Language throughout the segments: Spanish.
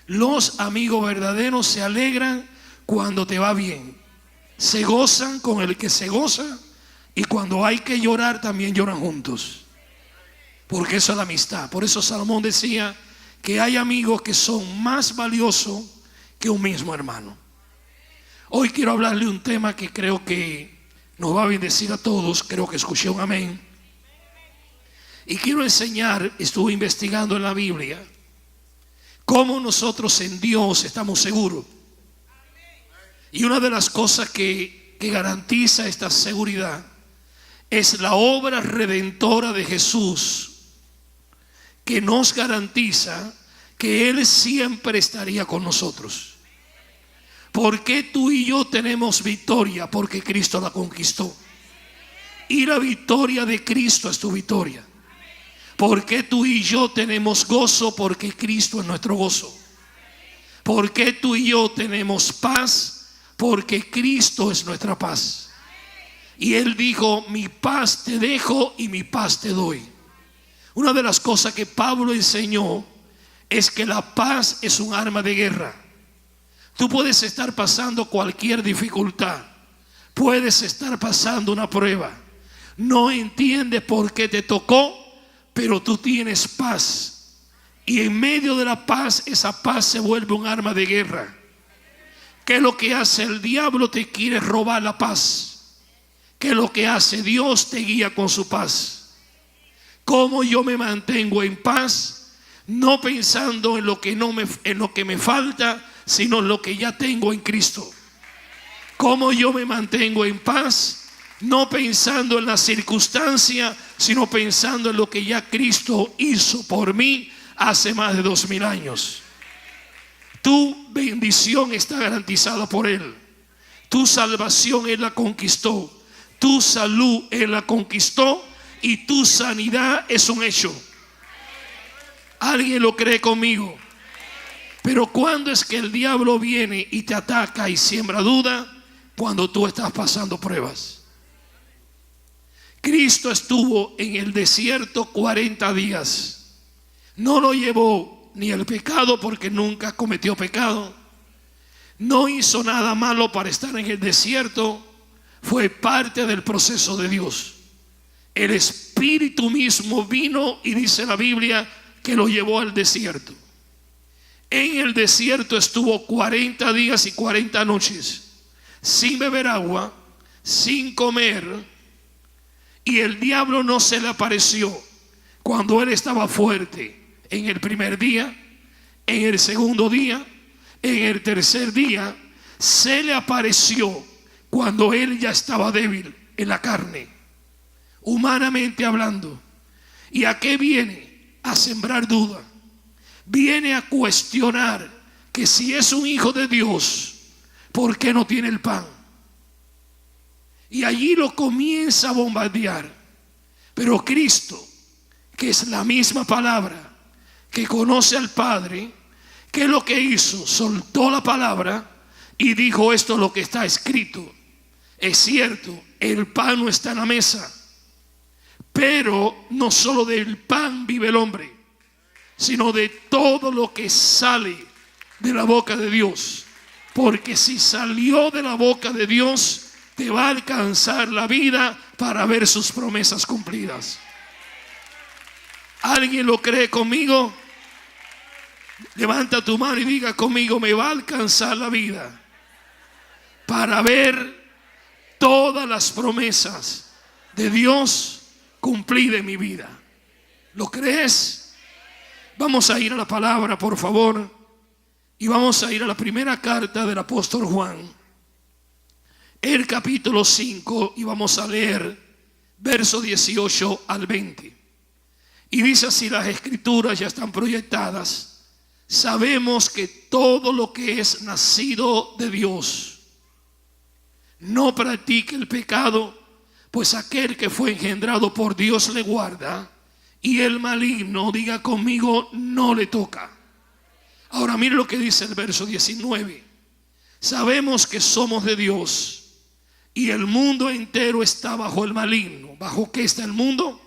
Los amigos verdaderos se alegran cuando te va bien, se gozan con el que se goza, y cuando hay que llorar también lloran juntos, porque eso es la amistad. Por eso Salomón decía que hay amigos que son más valiosos que un mismo hermano. Hoy quiero hablarle un tema que creo que nos va a bendecir a todos. Creo que escuché un amén. Y quiero enseñar, estuve investigando en la Biblia, cómo nosotros en Dios estamos seguros. Y una de las cosas que garantiza esta seguridad es la obra redentora de Jesús, que nos garantiza que Él siempre estaría con nosotros. ¿Por qué tú y yo tenemos victoria? Porque Cristo la conquistó. Y la victoria de Cristo es tu victoria. ¿Por qué tú y yo tenemos gozo? Porque Cristo es nuestro gozo. ¿Por qué tú y yo tenemos paz? Porque Cristo es nuestra paz. Y Él dijo: mi paz te dejo y mi paz te doy. Una de las cosas que Pablo enseñó es que la paz es un arma de guerra. Tú puedes estar pasando cualquier dificultad, puedes estar pasando una prueba, no entiendes por qué te tocó, pero tú tienes paz. Y en medio de la paz, esa paz se vuelve un arma de guerra. ¿Qué es lo que hace el diablo? Te quiere robar la paz. ¿Qué es lo que hace Dios? Te guía con su paz. ¿Cómo yo me mantengo en paz? No pensando en lo que me falta, sino en lo que ya tengo en Cristo. ¿Cómo yo me mantengo en paz? No pensando en la circunstancia, sino pensando en lo que ya Cristo hizo por mí hace más de 2000 años. Tu bendición está garantizada por Él. Tu salvación Él la conquistó. Tu salud Él la conquistó. Y tu sanidad es un hecho. ¿Alguien lo cree conmigo? Pero ¿cuándo es que el diablo viene y te ataca y siembra duda? Cuando tú estás pasando pruebas. Cristo estuvo en el desierto 40 días. No lo llevó ni el pecado, porque nunca cometió pecado. No hizo nada malo para estar en el desierto. Fue parte del proceso de Dios. El Espíritu mismo vino, y dice la Biblia que lo llevó al desierto. En el desierto estuvo 40 días y 40 noches sin beber agua, sin comer, y el diablo no se le apareció cuando él estaba fuerte en el primer día, en el segundo día, en el tercer día. Se le apareció cuando él ya estaba débil en la carne, humanamente hablando. ¿Y a qué viene? A sembrar duda. Viene a cuestionar que si es un hijo de Dios, ¿por qué no tiene el pan? Y allí lo comienza a bombardear. Pero Cristo, que es la misma palabra, que conoce al Padre, ¿qué es lo que hizo? Soltó la palabra y dijo: esto es lo que está escrito. Es cierto, el pan no está en la mesa, pero no solo del pan vive el hombre, sino de todo lo que sale de la boca de Dios. Porque si salió de la boca de Dios, te va a alcanzar la vida para ver sus promesas cumplidas. ¿Alguien lo cree conmigo? Levanta tu mano y diga conmigo: me va a alcanzar la vida para ver todas las promesas de Dios cumplidas en mi vida. ¿Lo crees? Vamos a ir a la palabra, por favor, y vamos a ir a la primera carta del apóstol Juan, el capítulo 5, y vamos a leer verso 18 al 20. Y dice así: las escrituras ya están proyectadas. Sabemos que todo lo que es nacido de Dios no practica el pecado, pues aquel que fue engendrado por Dios le guarda, y el maligno, diga conmigo, no le toca. Ahora mire lo que dice el verso 19. Sabemos que somos de Dios, y el mundo entero está bajo el maligno. ¿Bajo qué está el mundo?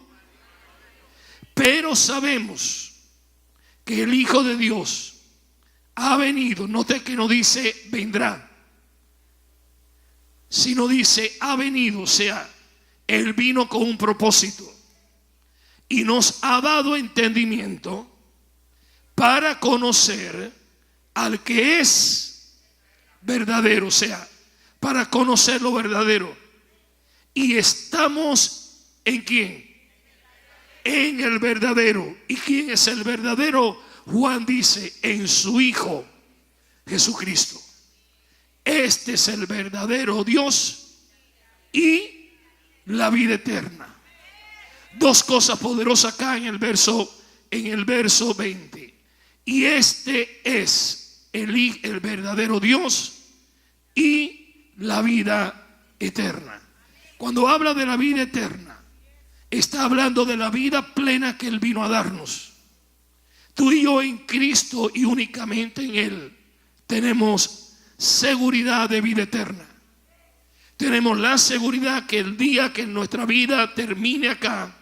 Pero sabemos que el Hijo de Dios ha venido. Note que no dice vendrá, sino dice ha venido. O sea, Él vino con un propósito y nos ha dado entendimiento para conocer al que es verdadero. O sea, para conocer lo verdadero. Y estamos ¿en quién? En el verdadero. ¿Y quién es el verdadero? Juan dice, en su Hijo Jesucristo. Este es el verdadero Dios y la vida eterna. Dos cosas poderosas acá en el verso 20. Y este es el verdadero Dios y la vida eterna. Cuando habla de la vida eterna, está hablando de la vida plena que Él vino a darnos. Tú y yo en Cristo y únicamente en Él tenemos seguridad de vida eterna. Tenemos la seguridad que el día que nuestra vida termine acá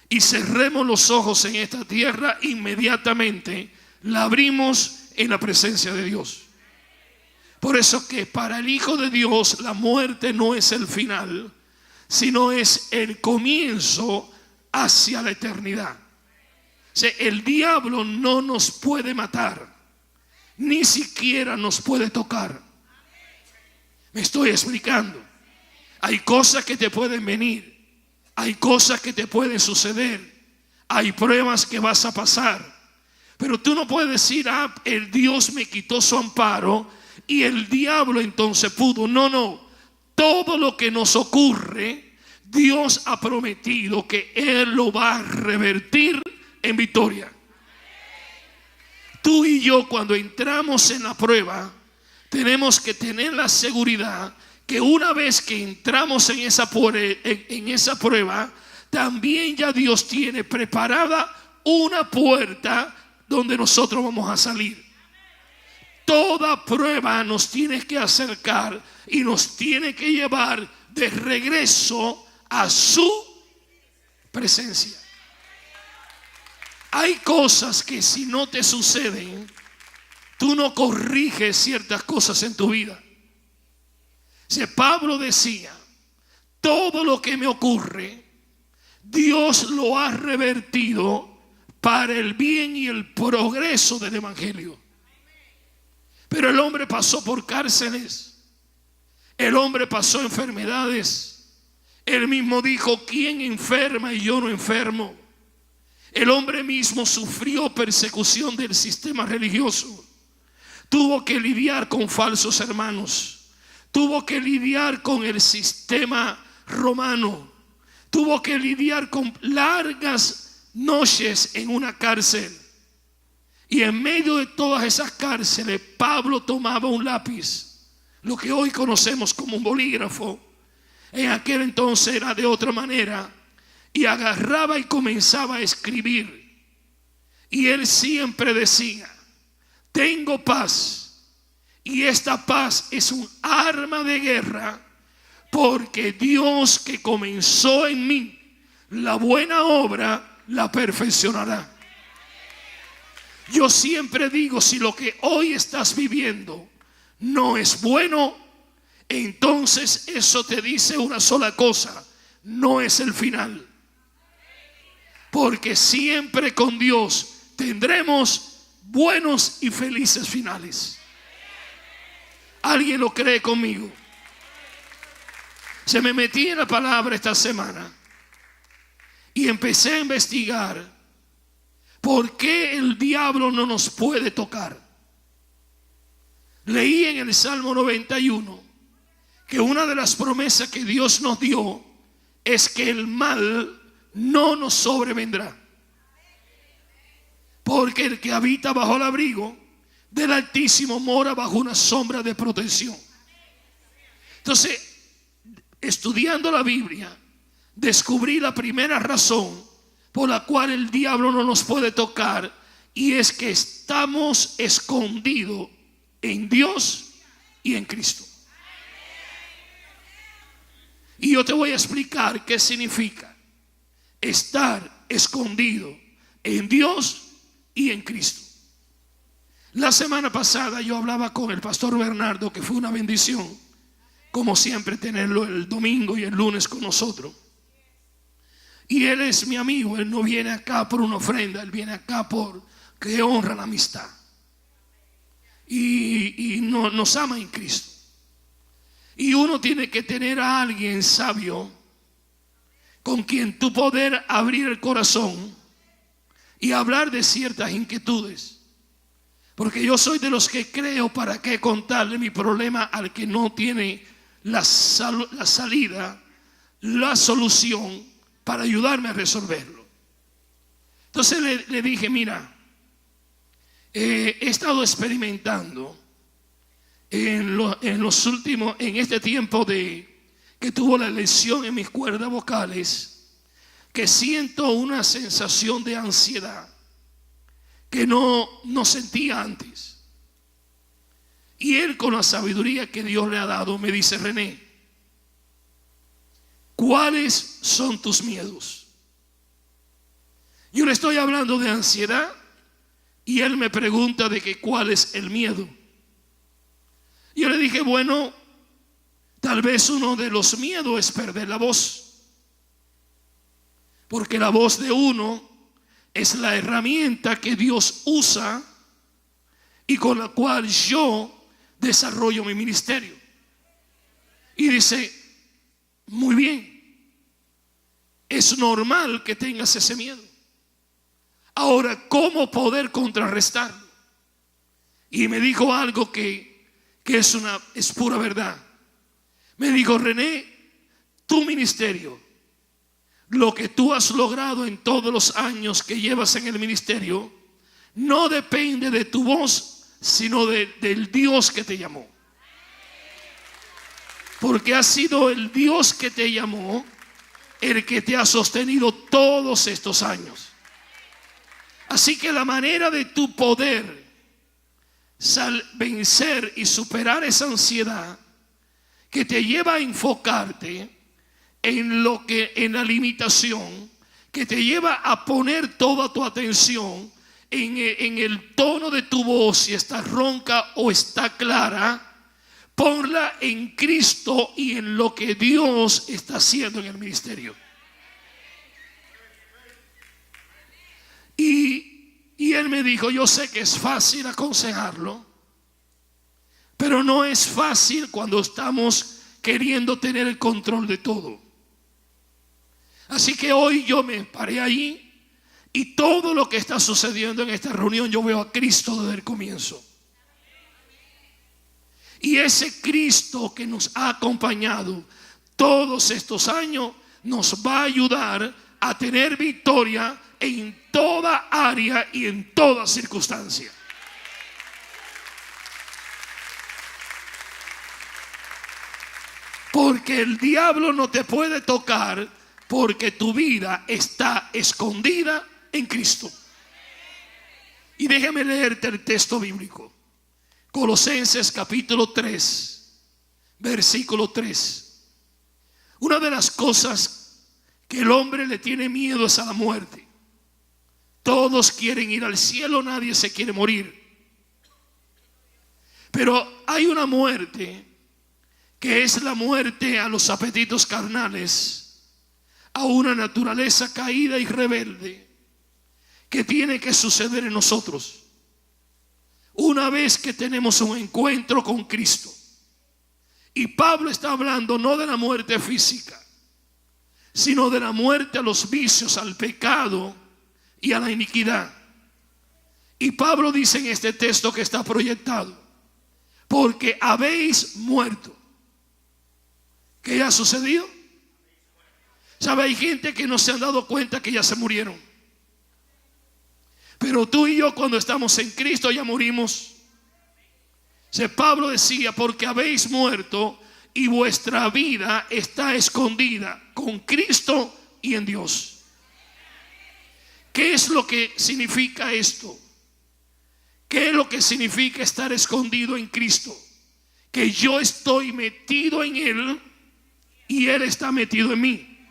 y cerremos los ojos en esta tierra, inmediatamente la abrimos en la presencia de Dios. Por eso que para el Hijo de Dios la muerte no es el final, sino es el comienzo hacia la eternidad. O sea, el diablo no nos puede matar, ni siquiera nos puede tocar. Me estoy explicando. Hay cosas que te pueden venir, hay cosas que te pueden suceder, hay pruebas que vas a pasar, pero tú no puedes decir, el Dios me quitó su amparo y el diablo entonces pudo. No, todo lo que nos ocurre, Dios ha prometido que Él lo va a revertir en victoria. Tú y yo, cuando entramos en la prueba, tenemos que tener la seguridad que una vez que entramos en esa prueba, también ya Dios tiene preparada una puerta donde nosotros vamos a salir. Toda prueba nos tiene que acercar y nos tiene que llevar de regreso a su presencia. Hay cosas que si no te suceden, tú no corriges ciertas cosas en tu vida. Si Pablo decía, todo lo que me ocurre, Dios lo ha revertido para el bien y el progreso del evangelio. Pero el hombre pasó por cárceles, el hombre pasó enfermedades. Él mismo dijo, ¿quién enferma y yo no enfermo? El hombre mismo sufrió persecución del sistema religioso. Tuvo que lidiar con falsos hermanos. Tuvo que lidiar con el sistema romano. Tuvo que lidiar con largas noches en una cárcel. Y en medio de todas esas cárceles, Pablo tomaba un lápiz, lo que hoy conocemos como un bolígrafo. En aquel entonces era de otra manera. Y agarraba y comenzaba a escribir. Y él siempre decía, tengo paz. Y esta paz es un arma de guerra, porque Dios que comenzó en mí la buena obra la perfeccionará. Yo siempre digo, si lo que hoy estás viviendo no es bueno, entonces eso te dice una sola cosa: no es el final. Porque siempre con Dios tendremos buenos y felices finales. ¿Alguien lo cree conmigo? Se me metí en la palabra esta semana y empecé a investigar por qué el diablo no nos puede tocar. Leí en el Salmo 91 que una de las promesas que Dios nos dio es que el mal no nos sobrevendrá, porque el que habita bajo el abrigo del Altísimo mora bajo una sombra de protección. Entonces, estudiando la Biblia, descubrí la primera razón por la cual el diablo no nos puede tocar, y es que estamos escondidos en Dios y en Cristo. Y yo te voy a explicar qué significa estar escondido en Dios y en Cristo. La semana pasada yo hablaba con el pastor Bernardo, que fue una bendición, como siempre, tenerlo el domingo y el lunes con nosotros. Y él es mi amigo, él no viene acá por una ofrenda, él viene acá porque honra la amistad. Y nos ama en Cristo. Y uno tiene que tener a alguien sabio con quien tú poder abrir el corazón y hablar de ciertas inquietudes. Porque yo soy de los que creo, ¿para qué contarle mi problema al que no tiene la salida, la solución para ayudarme a resolverlo? Entonces le dije, mira, he estado experimentando en este tiempo que tuvo la lesión en mis cuerdas vocales, que siento una sensación de ansiedad que no sentía antes. Y él, con la sabiduría que Dios le ha dado, me dice: René, ¿cuáles son tus miedos? Yo le estoy hablando de ansiedad y él me pregunta de que cuál es el miedo. Yo le dije, bueno, tal vez uno de los miedos es perder la voz, porque la voz de uno es la herramienta que Dios usa y con la cual yo desarrollo mi ministerio. Y dice, muy bien, es normal que tengas ese miedo. Ahora, ¿cómo poder contrarrestarlo? Y me dijo algo que es pura verdad. Me dijo, René, tu ministerio, lo que tú has logrado en todos los años que llevas en el ministerio, no depende de tu voz, sino del Dios que te llamó. Porque ha sido el Dios que te llamó el que te ha sostenido todos estos años. Así que la manera de tu poder vencer y superar esa ansiedad que te lleva a enfocarte en la limitación, que te lleva a poner toda tu atención en el tono de tu voz, si está ronca o está clara, ponla en Cristo y en lo que Dios está haciendo en el ministerio. Y él me dijo, yo sé que es fácil aconsejarlo, pero no es fácil cuando estamos queriendo tener el control de todo. Así que hoy yo me paré ahí y todo lo que está sucediendo en esta reunión, yo veo a Cristo desde el comienzo. Y ese Cristo que nos ha acompañado todos estos años nos va a ayudar a tener victoria en toda área y en toda circunstancia. Porque el diablo no te puede tocar, porque tu vida está escondida en Cristo. Y déjame leerte el texto bíblico. Colosenses capítulo 3, versículo 3. Una de las cosas que el hombre le tiene miedo es a la muerte. Todos quieren ir al cielo, nadie se quiere morir. Pero hay una muerte que es la muerte a los apetitos carnales, a una naturaleza caída y rebelde que tiene que suceder en nosotros una vez que tenemos un encuentro con Cristo. Y Pablo está hablando no de la muerte física, sino de la muerte a los vicios, al pecado y a la iniquidad. Y Pablo dice en este texto que está proyectado, porque habéis muerto. ¿Qué ya ha sucedido? ¿Sabe? Hay gente que no se han dado cuenta que ya se murieron. Pero tú y yo, cuando estamos en Cristo, ya morimos. Pablo decía, porque habéis muerto y vuestra vida está escondida con Cristo y en Dios. ¿Qué es lo que significa esto? ¿Qué es lo que significa estar escondido en Cristo? Que yo estoy metido en Él y Él está metido en mí.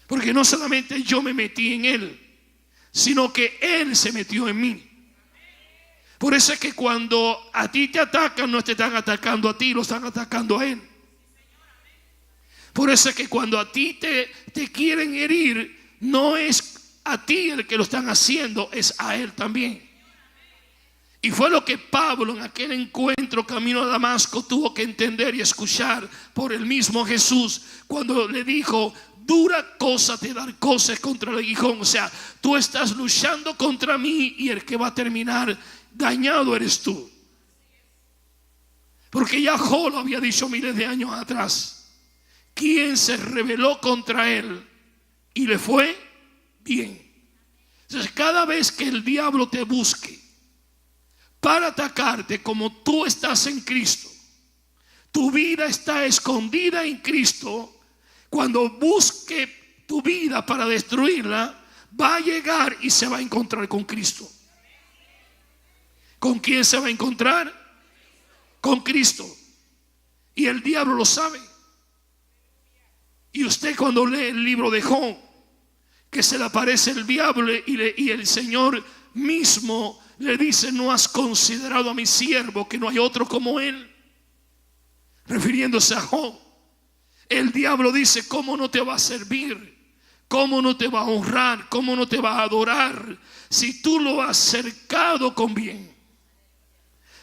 Porque no solamente yo me metí en Él, sino que Él se metió en mí. Por eso es que cuando a ti te atacan, no te están atacando a ti, lo están atacando a él. Por eso es que cuando a ti te quieren herir, no es a ti el que lo están haciendo, es a él también. Y fue lo que Pablo en aquel encuentro camino a Damasco tuvo que entender y escuchar por el mismo Jesús, cuando le dijo: dura cosa te dar cosas contra el aguijón. O sea, tú estás luchando contra mí y el que va a terminar dañado eres tú. Porque ya Job lo había dicho miles de años atrás: ¿quién se rebeló contra él y le fue bien? Entonces, cada vez que el diablo te busque para atacarte, como tú estás en Cristo, tu vida está escondida en Cristo. Cuando busque tu vida para destruirla, va a llegar y se va a encontrar con Cristo. ¿Con quién se va a encontrar? Con Cristo. Y el diablo lo sabe. Y usted, cuando lee el libro de Job, que se le aparece el diablo y el Señor mismo le dice: no has considerado a mi siervo, que no hay otro como él, refiriéndose a Job. El diablo dice: ¿cómo no te va a servir? ¿Cómo no te va a honrar? ¿Cómo no te va a adorar? Si tú lo has cercado con bien,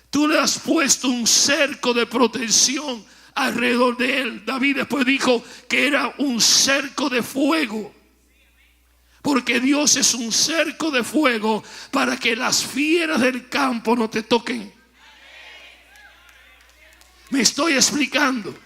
tú le has puesto un cerco de protección alrededor de él. David después dijo que era un cerco de fuego, porque Dios es un cerco de fuego para que las fieras del campo no te toquen. Me estoy explicando.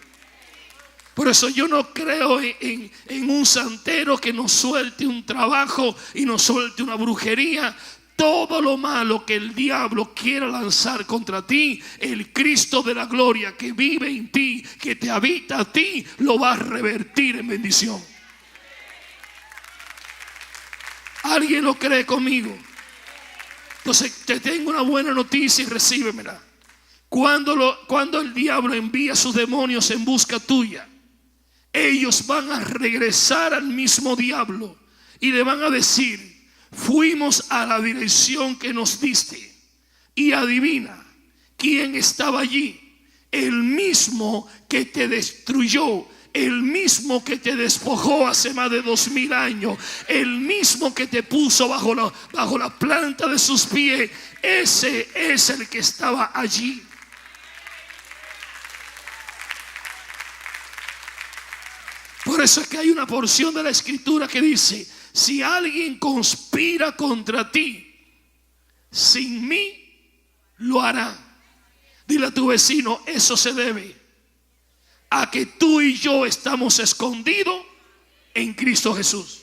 Por eso yo no creo en un santero que nos suelte un trabajo y nos suelte una brujería. Todo lo malo que el diablo quiera lanzar contra ti, el Cristo de la gloria que vive en ti, que te habita a ti, lo va a revertir en bendición. ¿Alguien lo cree conmigo? Entonces te tengo una buena noticia y recíbemela. Cuando el diablo envía a sus demonios en busca tuya, ellos van a regresar al mismo diablo y le van a decir: fuimos a la dirección que nos diste. Y adivina quién estaba allí. El mismo que te destruyó, el mismo que te despojó hace más de 2000 años, el mismo que te puso bajo la planta de sus pies. Ese es el que estaba allí. Por eso es que hay una porción de la escritura que dice: si alguien conspira contra ti, sin mí lo hará. Dile a tu vecino: eso se debe a que tú y yo estamos escondidos en Cristo Jesús.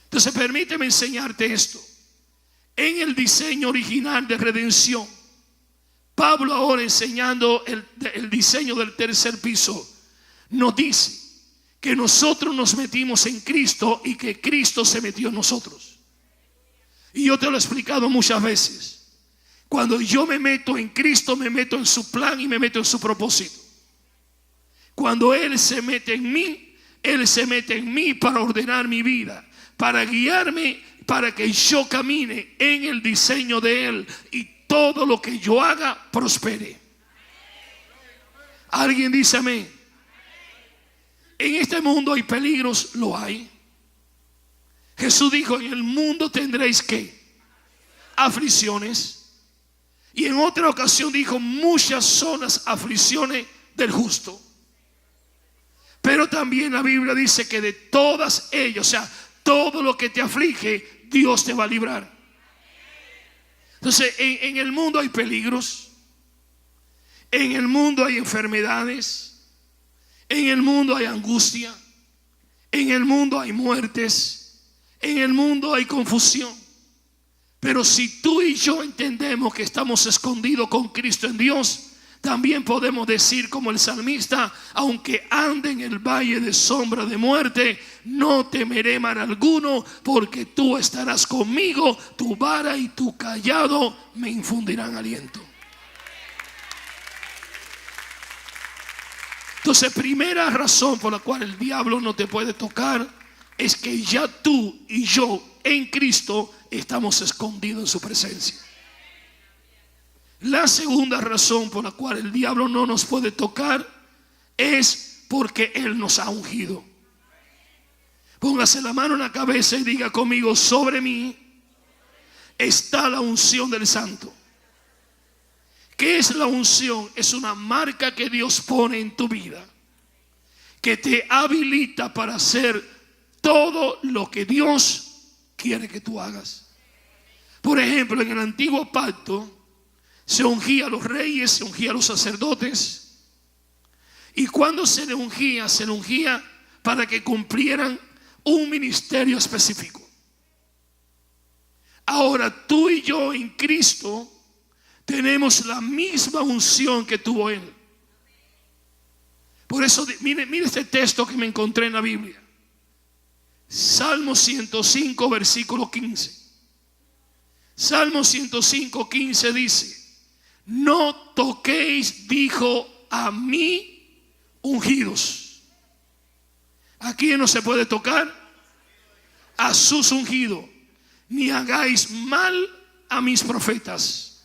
Entonces permíteme enseñarte esto. En el diseño original de redención, Pablo, ahora enseñando el diseño del tercer piso, nos dice que nosotros nos metimos en Cristo y que Cristo se metió en nosotros. Y yo te lo he explicado muchas veces. Cuando yo me meto en Cristo, me meto en su plan y me meto en su propósito. Cuando Él se mete en mí, Él se mete en mí para ordenar mi vida, para guiarme, para que yo camine en el diseño de Él y todo lo que yo haga prospere. ¿Alguien dice amén? En este mundo hay peligros, lo hay. Jesús dijo: en el mundo tendréis ¿qué? Aflicciones. Y en otra ocasión dijo: muchas son las aflicciones del justo. Pero también la Biblia dice que de todas ellas, o sea, todo lo que te aflige, Dios te va a librar. Entonces, en el mundo hay peligros, en el mundo hay enfermedades, en el mundo hay angustia, en el mundo hay muertes, en el mundo hay confusión. Pero si tú y yo entendemos que estamos escondidos con Cristo en Dios, también podemos decir como el salmista: aunque ande en el valle de sombra de muerte, no temeré mal alguno, porque tú estarás conmigo, tu vara y tu cayado me infundirán aliento. Entonces, primera razón por la cual el diablo no te puede tocar es que ya tú y yo en Cristo estamos escondidos en su presencia. La segunda razón por la cual el diablo no nos puede tocar es porque Él nos ha ungido. Póngase la mano en la cabeza y diga conmigo: sobre mí está la unción del Santo. ¿Qué es la unción? Es una marca que Dios pone en tu vida, que te habilita para hacer todo lo que Dios quiere que tú hagas. Por ejemplo, en el antiguo pacto se ungía a los reyes, se ungía a los sacerdotes. Y cuando se le ungía para que cumplieran un ministerio específico. Ahora tú y yo en Cristo tenemos la misma unción que tuvo Él. Por eso, mire este texto que me encontré en la Biblia. Salmo 105, versículo 15. Salmo 105, 15 dice: no toquéis, dijo, a mí ungidos. ¿A quién no se puede tocar? A sus ungidos. Ni hagáis mal a mis profetas.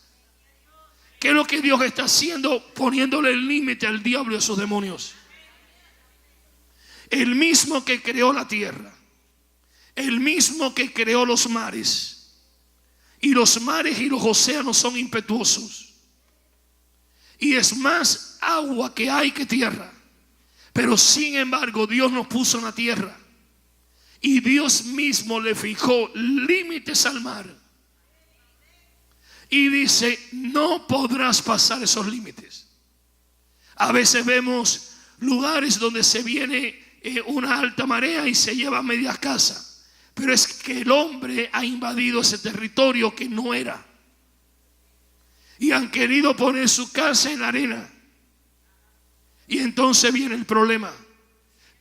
¿Qué es lo que Dios está haciendo? Poniéndole el límite al diablo y a sus demonios. El mismo que creó la tierra, el mismo que creó los mares, y los mares y los océanos son impetuosos, y es más agua que hay que tierra. Pero sin embargo Dios nos puso en la tierra, y Dios mismo le fijó límites al mar. Y dice: no podrás pasar esos límites. A veces vemos lugares donde se viene una alta marea y se lleva media casa. Pero es que el hombre ha invadido ese territorio que no era. Y han querido poner su casa en la arena. Y entonces viene el problema.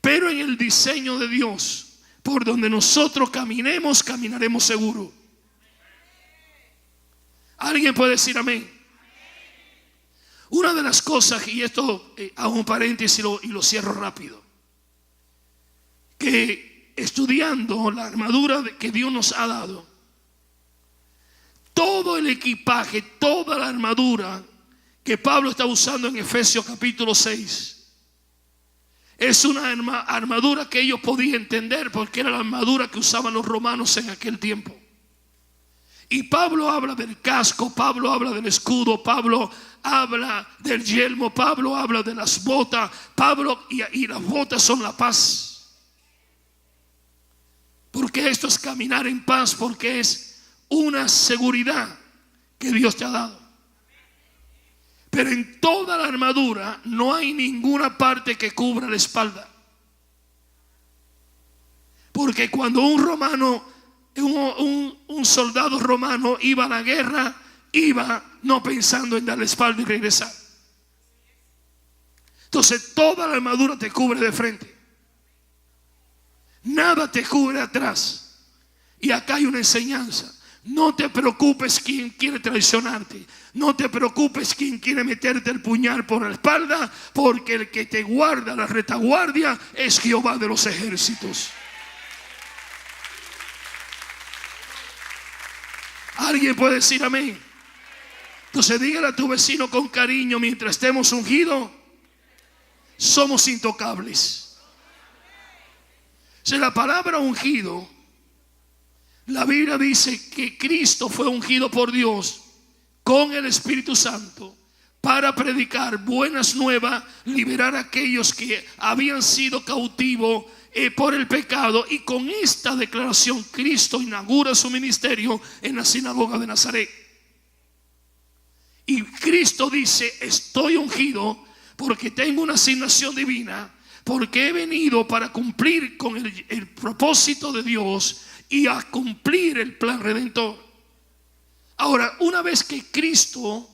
Pero en el diseño de Dios, por donde nosotros caminemos, caminaremos seguro. ¿Alguien puede decir amén? Una de las cosas, y esto hago un paréntesis y lo cierro rápido, que estudiando la armadura que Dios nos ha dado, todo el equipaje, toda la armadura que Pablo está usando en Efesios capítulo 6, es una armadura que ellos podían entender, porque era la armadura que usaban los romanos en aquel tiempo. Y Pablo habla del casco, Pablo habla del escudo, Pablo habla del yelmo, Pablo habla de las botas, y las botas son la paz. Porque esto es caminar en paz, porque es una seguridad que Dios te ha dado. Pero en toda la armadura no hay ninguna parte que cubra la espalda. Porque cuando un soldado romano iba a la guerra, iba no pensando en dar la espalda y regresar. Entonces toda la armadura te cubre de frente, nada te cubre atrás. Y acá hay una enseñanza: no te preocupes quien quiere traicionarte, no te preocupes quien quiere meterte el puñal por la espalda, porque el que te guarda la retaguardia es Jehová de los ejércitos. ¿Alguien puede decir amén? Entonces dígale a tu vecino con cariño: mientras estemos ungidos, somos intocables. Si la palabra ungido, la Biblia dice que Cristo fue ungido por Dios con el Espíritu Santo para predicar buenas nuevas, liberar a aquellos que habían sido cautivos por el pecado. Y con esta declaración Cristo inaugura su ministerio en la sinagoga de Nazaret. Y Cristo dice: estoy ungido porque tengo una asignación divina, porque he venido para cumplir con el propósito de Dios y a cumplir el plan redentor. Ahora, una vez que Cristo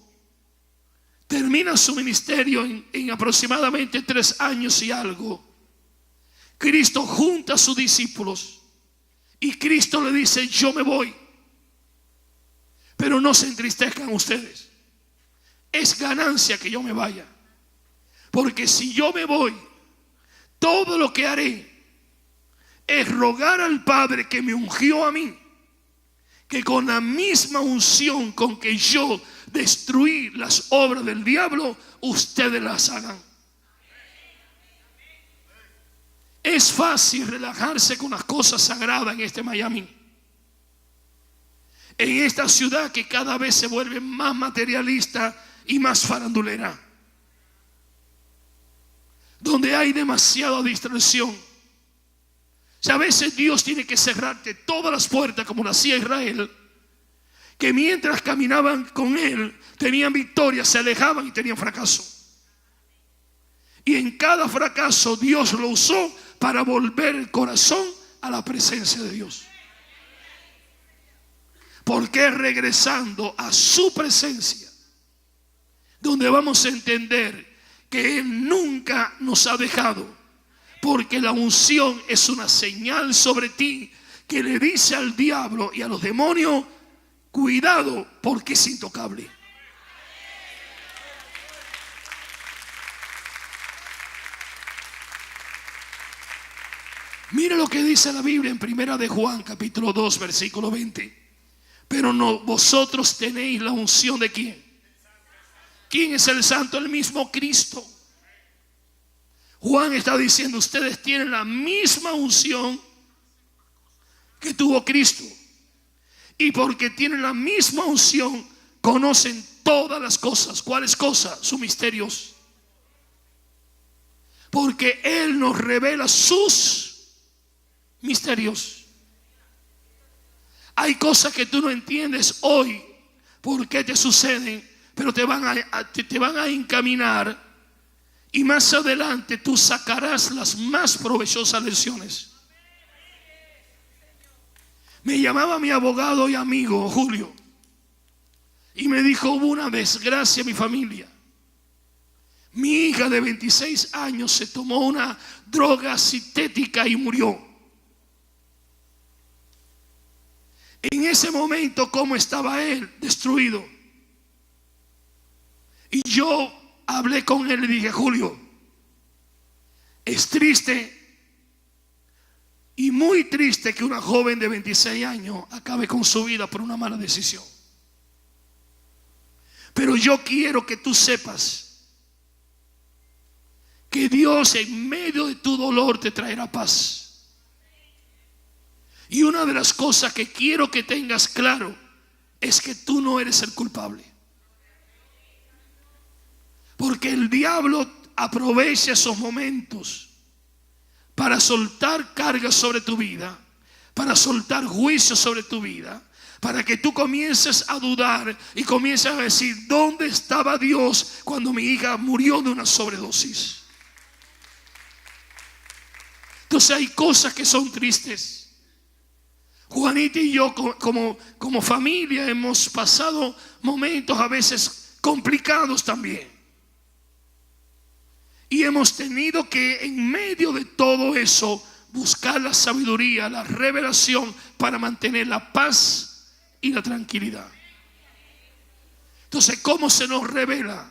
termina su ministerio en aproximadamente 3 años y algo, Cristo junta a sus discípulos y Cristo le dice: yo me voy, pero no se entristezcan ustedes. Es ganancia que yo me vaya, porque si yo me voy, todo lo que haré es rogar al Padre que me ungió a mí, que con la misma unción con que yo destruir las obras del diablo, ustedes las hagan. Es fácil relajarse con las cosas sagradas en este Miami, en esta ciudad que cada vez se vuelve más materialista y más farandulera, donde hay demasiada distracción. O sea, a veces Dios tiene que cerrarte todas las puertas, como lo hacía Israel, que mientras caminaban con Él tenían victoria, se alejaban y tenían fracaso. Y en cada fracaso Dios lo usó para volver el corazón a la presencia de Dios. Porque regresando a su presencia, donde vamos a entender que Él nunca nos ha dejado, porque la unción es una señal sobre ti que le dice al diablo y a los demonios: cuidado, porque es intocable. Mira lo que dice la Biblia en Primera de Juan, capítulo 2, versículo 20. Pero no, vosotros tenéis la unción de ¿quién? ¿Quién es el santo? El mismo Cristo. Juan está diciendo: ustedes tienen la misma unción que tuvo Cristo. Y porque tienen la misma unción, conocen todas las cosas. ¿Cuáles cosas? Sus misterios. Porque Él nos revela sus misterios. Hay cosas que tú no entiendes hoy por qué te suceden, pero te van a encaminar, y más adelante tú sacarás las más provechosas lecciones. Me llamaba mi abogado y amigo Julio y me dijo: hubo una desgracia en mi familia. Mi hija de 26 años se tomó una droga sintética y murió. En ese momento, ¿cómo estaba él? Destruido. Y yo hablé con él y dije: Julio, es triste y muy triste que una joven de 26 años acabe con su vida por una mala decisión. Pero yo quiero que tú sepas que Dios en medio de tu dolor te traerá paz. Y una de las cosas que quiero que tengas claro es que tú no eres el culpable. Porque el diablo aprovecha esos momentos para soltar cargas sobre tu vida, para soltar juicios sobre tu vida, para que tú comiences a dudar y comiences a decir: ¿dónde estaba Dios cuando mi hija murió de una sobredosis? Entonces hay cosas que son tristes. Juanita y yo como familia hemos pasado momentos a veces complicados también. Y hemos tenido que en medio de todo eso buscar la sabiduría, la revelación para mantener la paz y la tranquilidad. Entonces, ¿cómo se nos revela?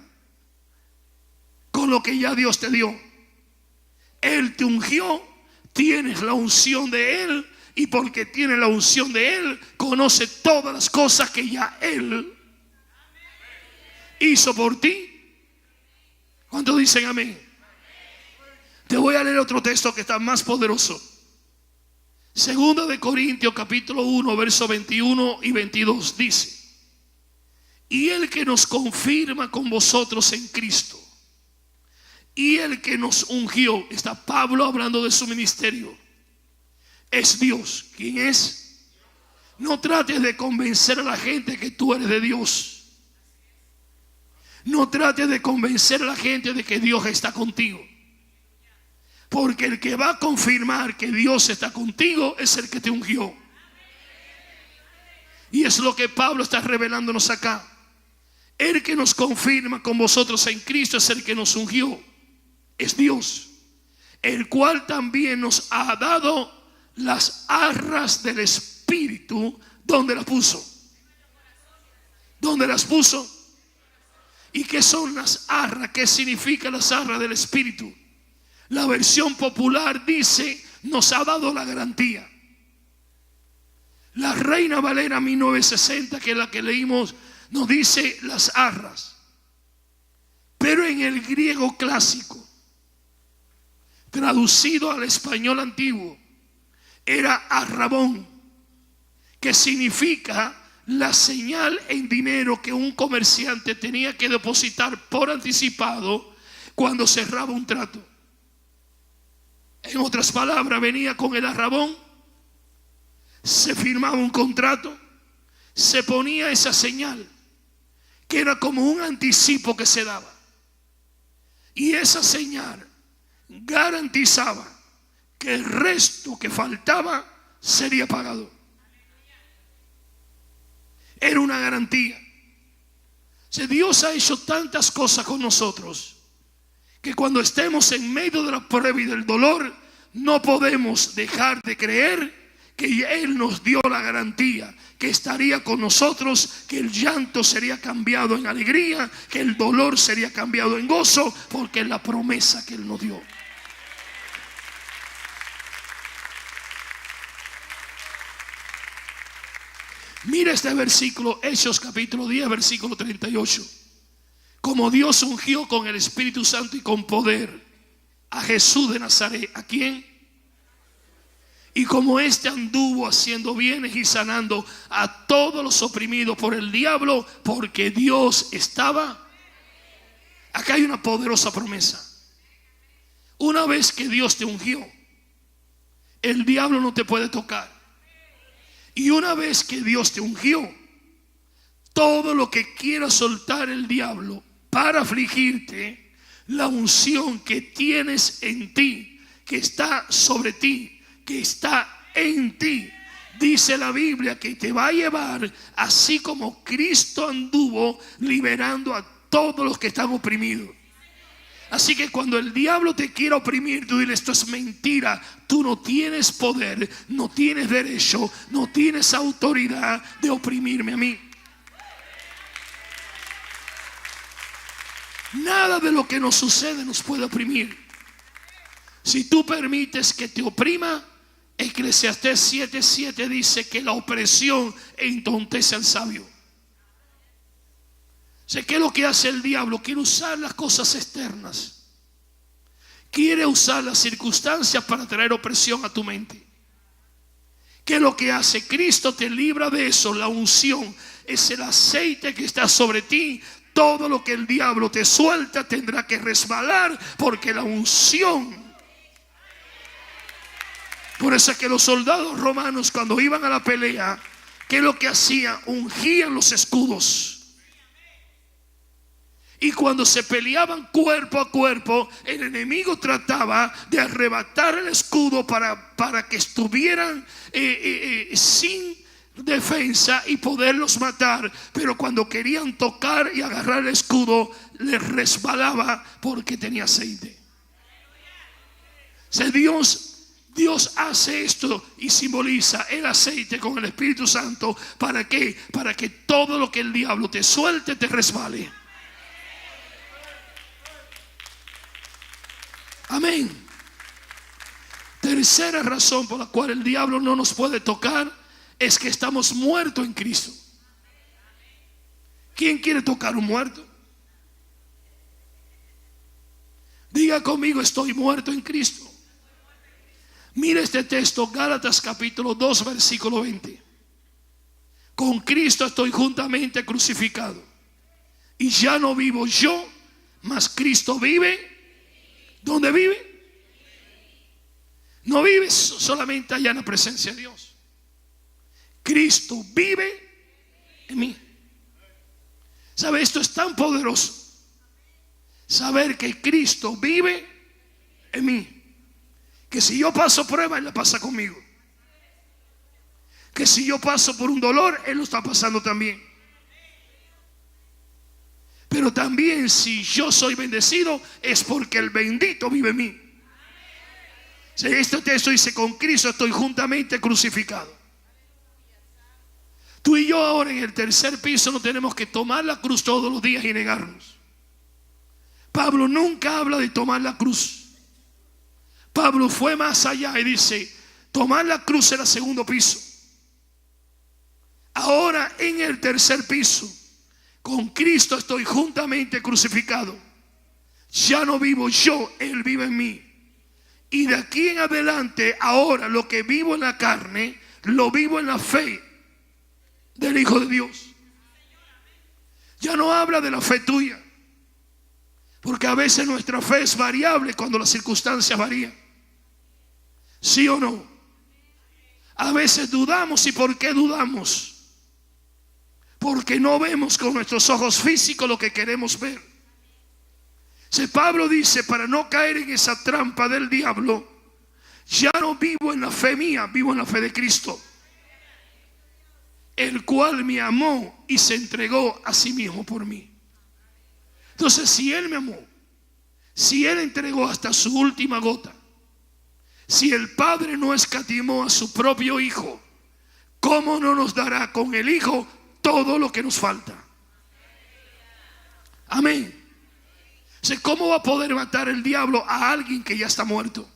Con lo que ya Dios te dio. Él te ungió, tienes la unción de Él. Y porque tiene la unción de Él, conoce todas las cosas que ya Él hizo por ti. ¿Cuántos dicen amén? Te voy a leer otro texto que está más poderoso. Segunda de Corintios capítulo 1, versos 21 y 22 dice: y el que nos confirma con vosotros en Cristo, y el que nos ungió, está Pablo hablando de su ministerio, es Dios. ¿Quién es? No trates de convencer a la gente que tú eres de Dios. No trates de convencer a la gente de que Dios está contigo. Porque el que va a confirmar que Dios está contigo es el que te ungió. Y es lo que Pablo está revelándonos acá. El que nos confirma con vosotros en Cristo es el que nos ungió. Es Dios, el cual también nos ha dado las arras del Espíritu. ¿Dónde las puso? ¿Dónde las puso? ¿Y qué son las arras? ¿Qué significa las arras del Espíritu? La versión popular dice: nos ha dado la garantía. La Reina Valera 1960, que es la que leímos nos dice las arras, pero en el griego clásico, traducido al español antiguo, era arrabón, que significa la señal en dinero que un comerciante tenía que depositar por anticipado cuando cerraba un trato. En otras palabras, venía con el arrabón, se firmaba un contrato, se ponía esa señal, que era como un anticipo que se daba. Y esa señal garantizaba que el resto que faltaba sería pagado. Era una garantía. Si Dios ha hecho tantas cosas con nosotros, que cuando estemos en medio de la prueba y del dolor, no podemos dejar de creer que Él nos dio la garantía, que estaría con nosotros, que el llanto sería cambiado en alegría, que el dolor sería cambiado en gozo, porque es la promesa que Él nos dio. Mira este versículo, Hechos capítulo 10, versículo 38. Como Dios ungió con el Espíritu Santo y con poder a Jesús de Nazaret. ¿A quién? Y como éste anduvo haciendo bienes y sanando a todos los oprimidos por el diablo, porque Dios estaba. Acá hay una poderosa promesa. Una vez que Dios te ungió, el diablo no te puede tocar. Y una vez que Dios te ungió, todo lo que quiera soltar el diablo para afligirte, la unción que tienes en ti, que está sobre ti, que está en ti, dice la Biblia que te va a llevar, así como Cristo anduvo liberando a todos los que están oprimidos. Así que cuando el diablo te quiera oprimir, tú dile: esto es mentira, tú no tienes poder, no tienes derecho, no tienes autoridad de oprimirme a mí. Nada de lo que nos sucede nos puede oprimir. Si tú permites que te oprima, Eclesiastés 7:7 dice que la opresión entontece al sabio. Sé que lo que hace el diablo, quiere usar las cosas externas, quiere usar las circunstancias para traer opresión a tu mente. ¿Qué es lo que hace? Cristo te libra de eso. La unción es el aceite que está sobre ti. Todo lo que el diablo te suelta tendrá que resbalar, porque la unción. Por eso es que los soldados romanos, cuando iban a la pelea, ¿qué es lo que hacían? Ungían los escudos. Y cuando se peleaban cuerpo a cuerpo, el enemigo trataba de arrebatar el escudo para que estuvieran sin defensa y poderlos matar. Pero cuando querían tocar y agarrar el escudo, les resbalaba porque tenía aceite. O sea, Dios hace esto y simboliza el aceite con el Espíritu Santo. ¿Para qué? Para que todo lo que el diablo te suelte te resbale. Amén. Tercera razón por la cual el diablo no nos puede tocar es que estamos muertos en Cristo. ¿Quién quiere tocar un muerto? Diga conmigo: estoy muerto en Cristo. Mira este texto, Gálatas capítulo 2, versículo 20. Con Cristo estoy juntamente crucificado, y ya no vivo yo, mas Cristo vive. ¿Dónde vive? No vive solamente allá en la presencia de Dios. Cristo vive en mí. ¿Sabe? Esto es tan poderoso, saber que Cristo vive en mí. Que si yo paso prueba, Él la pasa conmigo. Que si yo paso por un dolor, Él lo está pasando también. Pero también si yo soy bendecido, es porque el bendito vive en mí. Este texto dice: con Cristo estoy juntamente crucificado. Tú y yo ahora en el tercer piso no tenemos que tomar la cruz todos los días y negarnos. Pablo nunca habla de tomar la cruz. Pablo fue más allá y dice: tomar la cruz era segundo piso. Ahora en el tercer piso Con Cristo estoy juntamente crucificado. Ya no vivo yo, Él vive en mí. Y de aquí en adelante, ahora lo que vivo en la carne, lo vivo en la fe del Hijo de Dios. Ya no habla de la fe tuya, porque a veces nuestra fe es variable cuando las circunstancias varían. ¿Sí o no? A veces dudamos. ¿Y por qué dudamos? Porque no vemos con nuestros ojos físicos lo que queremos ver. Si Pablo dice, para no caer en esa trampa del diablo, ya no vivo en la fe mía, vivo en la fe de Cristo, el cual me amó y se entregó a sí mismo por mí. Entonces, si Él me amó, si Él entregó hasta su última gota, si el Padre no escatimó a su propio Hijo, ¿cómo no nos dará con el Hijo todo lo que nos falta? Amén. ¿Cómo va a poder matar el diablo a alguien que ya está muerto?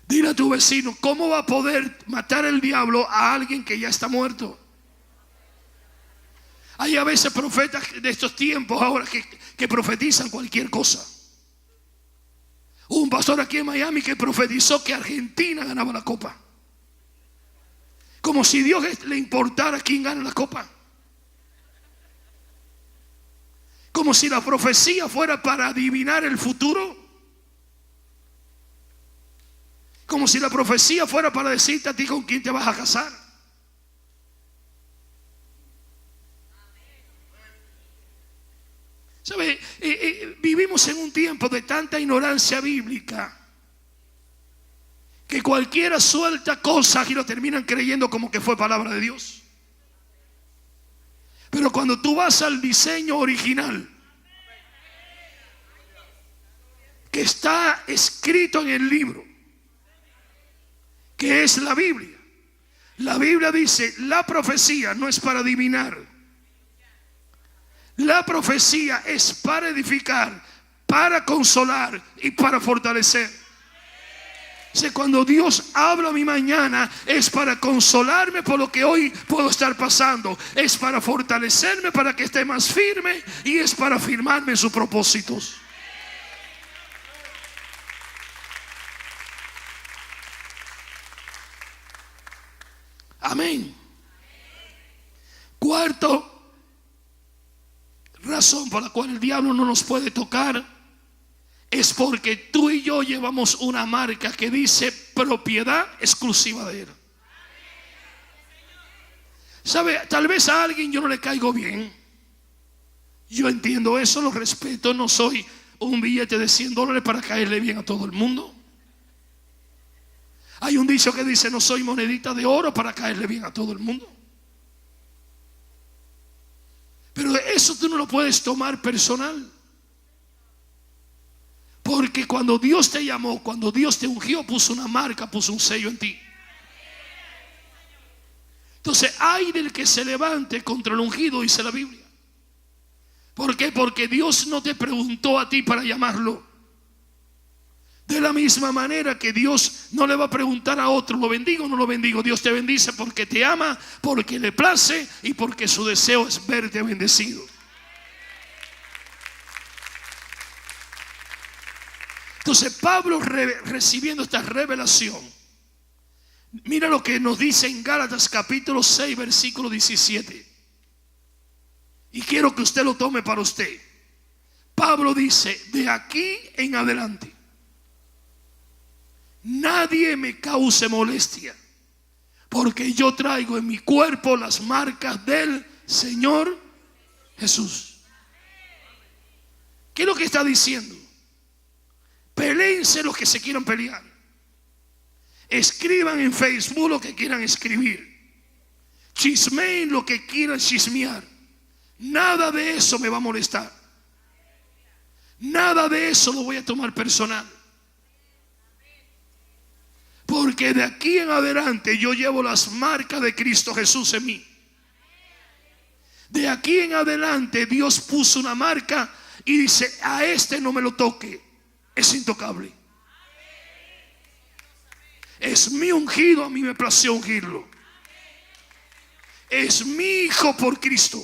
Dile a tu vecino, ¿cómo va a poder matar el diablo a alguien que ya está muerto? Hay a veces profetas de estos tiempos ahora que profetizan cualquier cosa. Hubo un pastor aquí en Miami que profetizó que Argentina ganaba la copa. Como si Dios le importara quién gana la copa. Como si la profecía fuera para adivinar el futuro. Como si la profecía fuera para decirte a ti con quién te vas a casar. ¿Sabe? Vivimos en un tiempo de tanta ignorancia bíblica que cualquiera suelta cosas y lo terminan creyendo como que fue palabra de Dios. Pero cuando tú vas al diseño original, que está escrito en el libro, que es la Biblia dice, la profecía no es para adivinar. La profecía es para edificar, para consolar y para fortalecer. Cuando Dios habla a mi mañana, es para consolarme por lo que hoy puedo estar pasando, es para fortalecerme para que esté más firme, y es para afirmarme en sus propósitos. Amén. Cuarto razón por la cual el diablo no nos puede tocar es porque tú y yo llevamos una marca que dice propiedad exclusiva de Él. ¿Sabe? Tal vez a alguien yo no le caigo bien. Yo entiendo eso, lo respeto. No soy un billete de $100 para caerle bien a todo el mundo. Hay un dicho que dice, no soy monedita de oro para caerle bien a todo el mundo. Pero eso tú no lo puedes tomar personal. Porque cuando Dios te llamó, cuando Dios te ungió, puso una marca, puso un sello en ti. Entonces, ay del que se levante contra el ungido, dice la Biblia. ¿Por qué? Porque Dios no te preguntó a ti para llamarlo. De la misma manera que Dios no le va a preguntar a otro, ¿lo bendigo o no lo bendigo? Dios te bendice porque te ama, porque le place y porque su deseo es verte bendecido. Entonces Pablo, recibiendo esta revelación, mira lo que nos dice en Gálatas capítulo 6 versículo 17. Y quiero que usted lo tome para usted. Pablo dice, de aquí en adelante nadie me cause molestia, porque yo traigo en mi cuerpo las marcas del Señor Jesús. ¿Qué es lo que está diciendo? Peléense los que se quieran pelear. Escriban en Facebook lo que quieran escribir. Chismeen lo que quieran chismear. Nada de eso me va a molestar. Nada de eso lo voy a tomar personal. Porque de aquí en adelante yo llevo las marcas de Cristo Jesús en mí. De aquí en adelante Dios puso una marca y dice, a este no me lo toque, es intocable. Es mi ungido, a mí me plació ungirlo. es mi hijo por Cristo.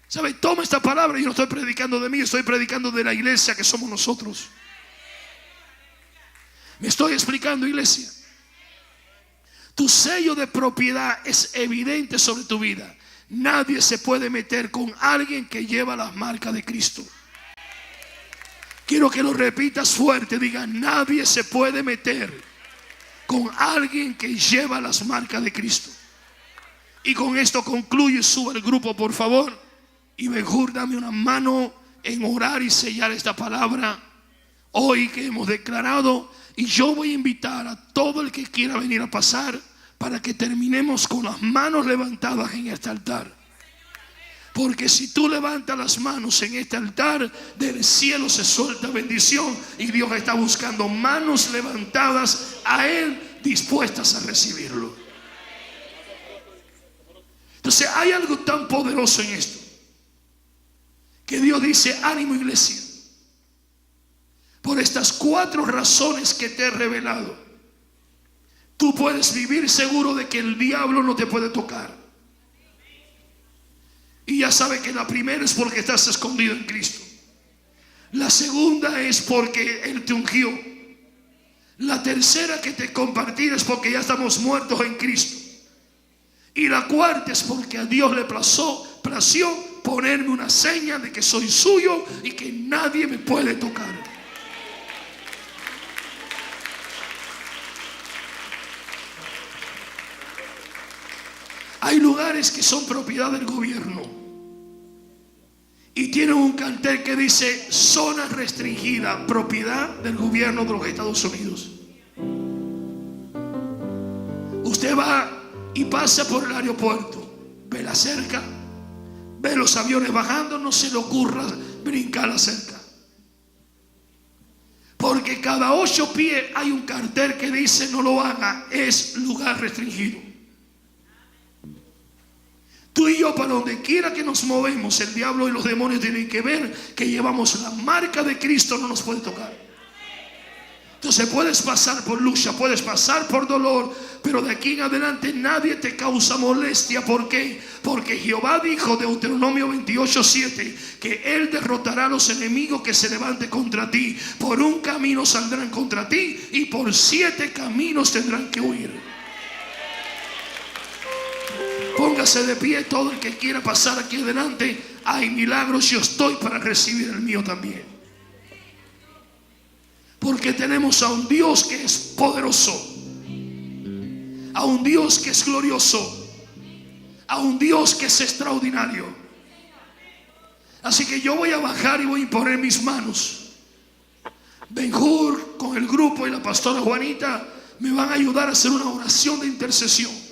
¿Sabe? Toma esta palabra. Yo no estoy predicando de mí, estoy predicando de la iglesia que somos nosotros. Me estoy explicando, iglesia. Tu sello de propiedad es evidente sobre tu vida. Nadie se puede meter con alguien que lleva las marcas de Cristo. Quiero que lo repitas fuerte. Diga: nadie se puede meter con alguien que lleva las marcas de Cristo. Y con esto concluye. Suba el grupo, por favor. Y mejor dame una mano en orar y sellar esta palabra hoy que hemos declarado. Y yo voy a invitar a todo el que quiera venir a pasar para que terminemos con las manos levantadas en este altar. Porque si tú levantas las manos en este altar, del cielo se suelta bendición. Y Dios está buscando manos levantadas a Él, dispuestas a recibirlo. Entonces hay algo tan poderoso en esto, que Dios dice: ánimo, iglesia. Por estas 4 razones que te he revelado, tú puedes vivir seguro de que el diablo no te puede tocar. Y ya sabes que la primera es porque estás escondido en Cristo. La segunda es porque Él te ungió. La tercera que te compartí es porque ya estamos muertos en Cristo. Y la cuarta es porque a Dios le plació ponerme una seña de que soy suyo y que nadie me puede tocar. Hay lugares que son propiedad del gobierno y tienen un cartel que dice: zona restringida, propiedad del gobierno de los Estados Unidos. Usted va y pasa por el aeropuerto, ve la cerca, ve los aviones bajando, no se le ocurra brincar la cerca. Porque cada 8 pies hay un cartel que dice: no lo haga, es lugar restringido. Tú y yo, para donde quiera que nos movemos, el diablo y los demonios tienen que ver que llevamos la marca de Cristo, no nos puede tocar. Entonces puedes pasar por lucha, puedes pasar por dolor, pero de aquí en adelante nadie te causa molestia. ¿Por qué? Porque Jehová dijo, Deuteronomio 28:7, que Él derrotará a los enemigos que se levanten contra ti. Por un camino saldrán contra ti y por 7 caminos tendrán que huir. Póngase de pie todo el que quiera pasar aquí adelante. Hay milagros, yo estoy para recibir el mío también. Porque tenemos a un Dios que es poderoso, a un Dios que es glorioso, a un Dios que es extraordinario. Así que yo voy a bajar y voy a imponer mis manos. Benjur con el grupo y la pastora Juanita me van a ayudar a hacer una oración de intercesión.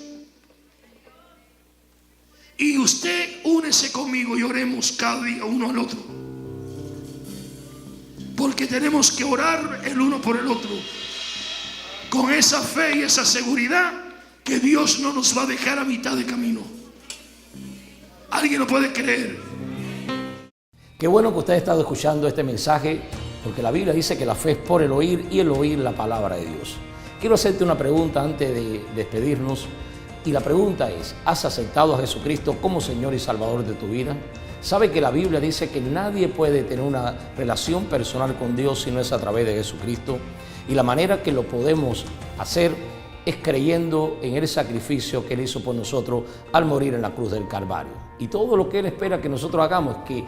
Y usted únese conmigo y oremos cada día uno al otro. Porque tenemos que orar el uno por el otro, con esa fe y esa seguridad que Dios no nos va a dejar a mitad de camino. ¿Alguien lo puede creer? Qué bueno que usted ha estado escuchando este mensaje, porque la Biblia dice que la fe es por el oír y el oír la palabra de Dios. Quiero hacerte una pregunta antes de despedirnos. Y la pregunta es: ¿has aceptado a Jesucristo como Señor y Salvador de tu vida? ¿Sabe que la Biblia dice que nadie puede tener una relación personal con Dios si no es a través de Jesucristo? Y la manera que lo podemos hacer es creyendo en el sacrificio que Él hizo por nosotros al morir en la cruz del Calvario. Y todo lo que Él espera que nosotros hagamos es que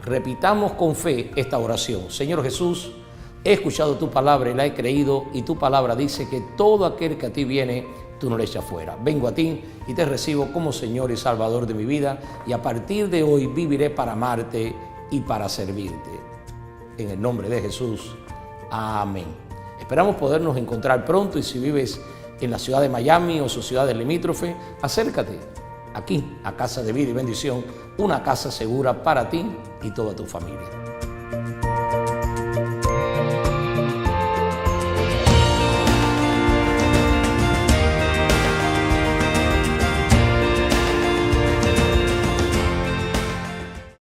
repitamos con fe esta oración: Señor Jesús, he escuchado tu palabra y la he creído, y tu palabra dice que todo aquel que a ti viene, tú no le echas fuera. Vengo a ti y te recibo como Señor y Salvador de mi vida, y a partir de hoy viviré para amarte y para servirte. En el nombre de Jesús, amén. Esperamos podernos encontrar pronto, y si vives en la ciudad de Miami o sus ciudades limítrofes, acércate aquí a Casa de Vida y Bendición, una casa segura para ti y toda tu familia.